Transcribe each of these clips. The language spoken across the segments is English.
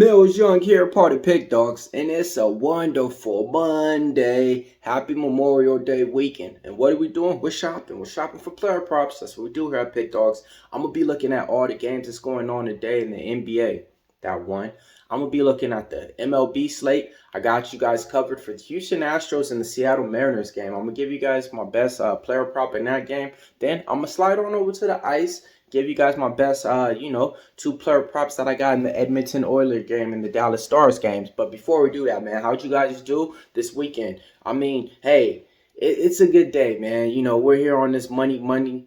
Millz Young here, part of Pick Dawgz, and it's a wonderful Monday. Happy Memorial Day weekend. And what are we doing? We're shopping. We're shopping for player props. That's what we do here at Pick Dawgz. I'm going to be looking at all the games that's going on today in the NBA. That one. I'm going to be looking at the MLB slate. I got you guys covered for the Houston Astros and the Seattle Mariners game. I'm going to give you guys my best player prop in that game. Then I'm going to slide on over to the ice. Give you guys my best, two player props that I got in the Edmonton Oilers game and the Dallas Stars games. But before we do that, man, how'd you guys do this weekend? I mean, hey, it's a good day, man. You know, we're here on this Money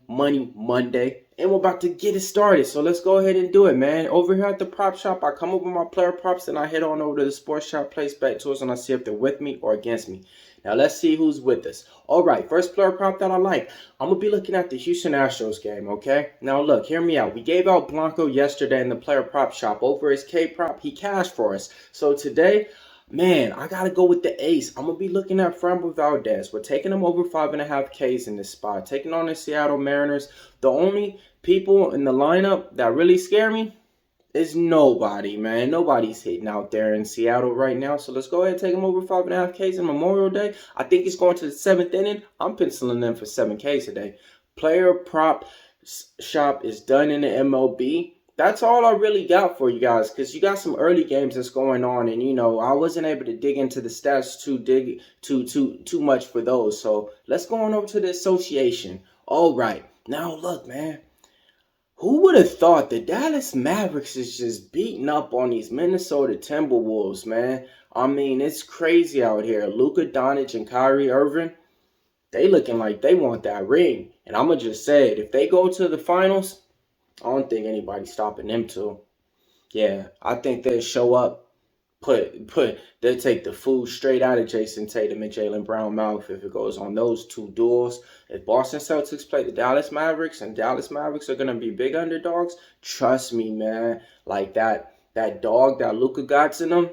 Monday, and we're about to get it started. So let's go ahead and do it, man. Over here at the prop shop, I come up with my player props, and I head on over to the sports shop, place bet tools, and I see if they're with me or against me. Now, let's see who's with us. All right, first player prop that I like. I'm going to be looking at the Houston Astros game, okay? Now, look, hear me out. We gave out Blanco yesterday in the player prop shop. Over his K-prop, he cashed for us. So today, man, I got to go with the ace. I'm going to be looking at Framber Valdez. We're taking him over 5.5 Ks in this spot. Taking on the Seattle Mariners. The only people in the lineup that really scare me is nobody, man. Nobody's hitting out there in Seattle right now. So let's go ahead and take him over 5.5 Ks in Memorial Day. I think he's going to the 7th inning. I'm penciling in for 7 Ks today. Player prop shop is done in the MLB. That's all I really got for you guys, because you got some early games that's going on, and you know I wasn't able to dig into the stats too much for those. So let's go on over to the association. All right, now look, man. Who would have thought the Dallas Mavericks is just beating up on these Minnesota Timberwolves, man? I mean, it's crazy out here. Luka Doncic and Kyrie Irving, they looking like they want that ring. And I'm going to just say it. If they go to the finals, I don't think anybody's stopping them to. Yeah, I think they'll show up. They'll take the food straight out of Jason Tatum and Jaylen Brown mouth if it goes on those two duels. If Boston Celtics play the Dallas Mavericks and Dallas Mavericks are gonna be big underdogs, trust me, man. Like that dog that Luka got in them,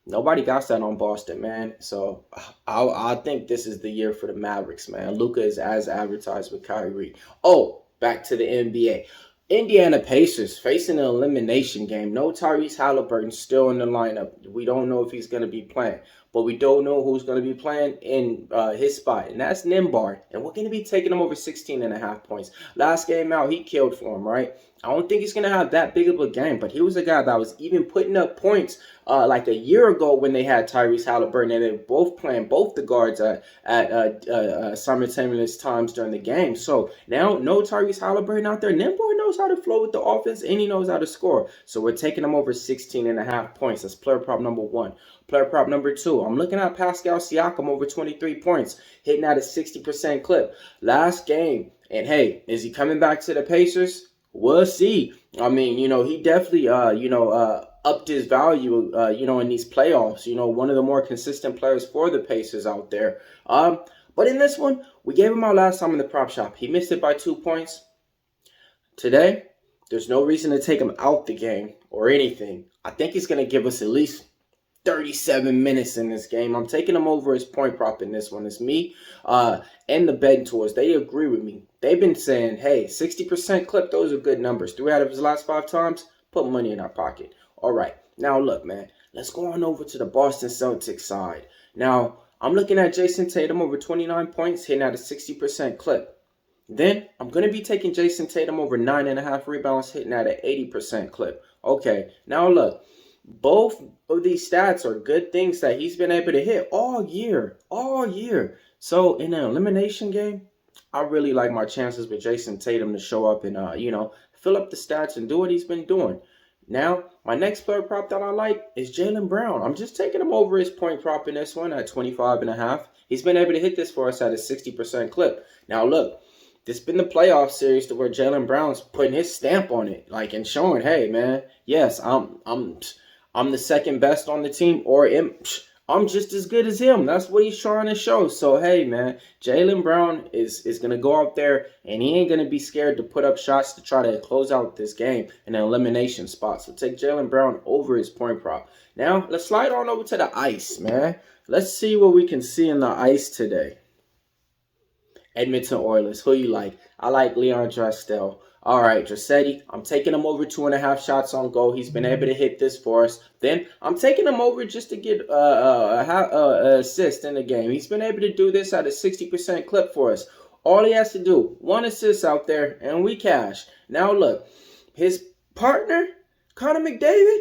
nobody got that on Boston, man. So I think this is the year for the Mavericks, man. Luka is as advertised with Kyrie. Oh, back to the NBA. Indiana Pacers facing an elimination game. No Tyrese Halliburton still in the lineup. We don't know if he's going to be playing. But we don't know who's going to be playing in his spot. And that's Nembhard. And we're going to be taking him over 16.5 points. Last game out, he killed for him, right? I don't think he's going to have that big of a game. But he was a guy that was even putting up points like a year ago when they had Tyrese Halliburton. And they were both playing both the guards at simultaneous times during the game. So now, no Tyrese Halliburton out there. Nembhard knows how to flow with the offense, and he knows how to score. So we're taking him over 16.5 points. That's player prop number 1. Player prop number 2. I'm looking at Pascal Siakam over 23 points, hitting at a 60% clip. Last game. And hey, is he coming back to the Pacers? We'll see. I mean, he definitely, upped his value, in these playoffs. One of the more consistent players for the Pacers out there. But in this one, we gave him our last time in the prop shop. He missed it by 2 points. Today, there's no reason to take him out the game or anything. I think he's going to give us at least 37 minutes in this game. I'm taking him over his point prop in this one. It's me and the betting tours. They agree with me. They've been saying, hey, 60% clip, those are good numbers. 3 out of his last 5 times, put money in our pocket. All right. Now, look, man, let's go on over to the Boston Celtics side. Now, I'm looking at Jason Tatum over 29 points, hitting at a 60% clip. Then, I'm going to be taking Jason Tatum over 9.5 rebounds, hitting at an 80% clip. Okay, now look. Both of these stats are good things that he's been able to hit all year. So in an elimination game, I really like my chances with Jason Tatum to show up and, fill up the stats and do what he's been doing. Now, my next player prop that I like is Jaylen Brown. I'm just taking him over his point prop in this one at 25.5. He's been able to hit this for us at a 60% clip. Now, look. This has been the playoff series to where Jaylen Brown's putting his stamp on it, and showing, hey, man, yes, I'm the second best on the team, or I'm just as good as him. That's what he's trying to show. So, hey, man, Jaylen Brown is going to go out there, and he ain't going to be scared to put up shots to try to close out this game in an elimination spot. So take Jaylen Brown over his point prop. Now, let's slide on over to the ice, man. Let's see what we can see in the ice today. Edmonton Oilers. Who you like? I like Leon Draisaitl. All right, Drissetti, I'm taking him over 2.5 shots on goal. He's been able to hit this for us. Then I'm taking him over just to get a assist in the game. He's been able to do this at a 60% clip for us. All he has to do, 1 assist out there, and we cash. Now look, his partner, Connor McDavid,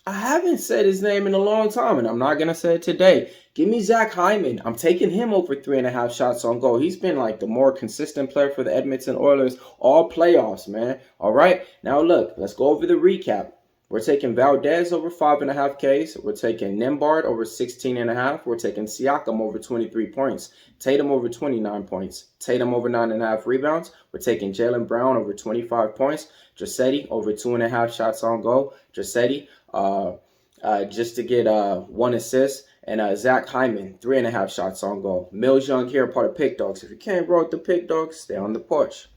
I haven't said his name in a long time, and I'm not going to say it today. Give me Zach Hyman. I'm taking him over 3.5 shots on goal. He's been like the more consistent player for the Edmonton Oilers all playoffs, man. All right, now look, let's go over the recap. We're taking Valdez over 5.5 Ks. We're taking Nembhard over 16.5. We're taking Siakam over 23 points. Tatum over 29 points. Tatum over 9.5 rebounds. We're taking Jaylen Brown over 25 points. Drissetti over 2.5 shots on goal. Drissetti just to get 1 assist. And Zach Hyman, 3.5 shots on goal. Millz Young here, part of Pick Dawgz. If you can't roll with the Pick Dawgz, stay on the porch.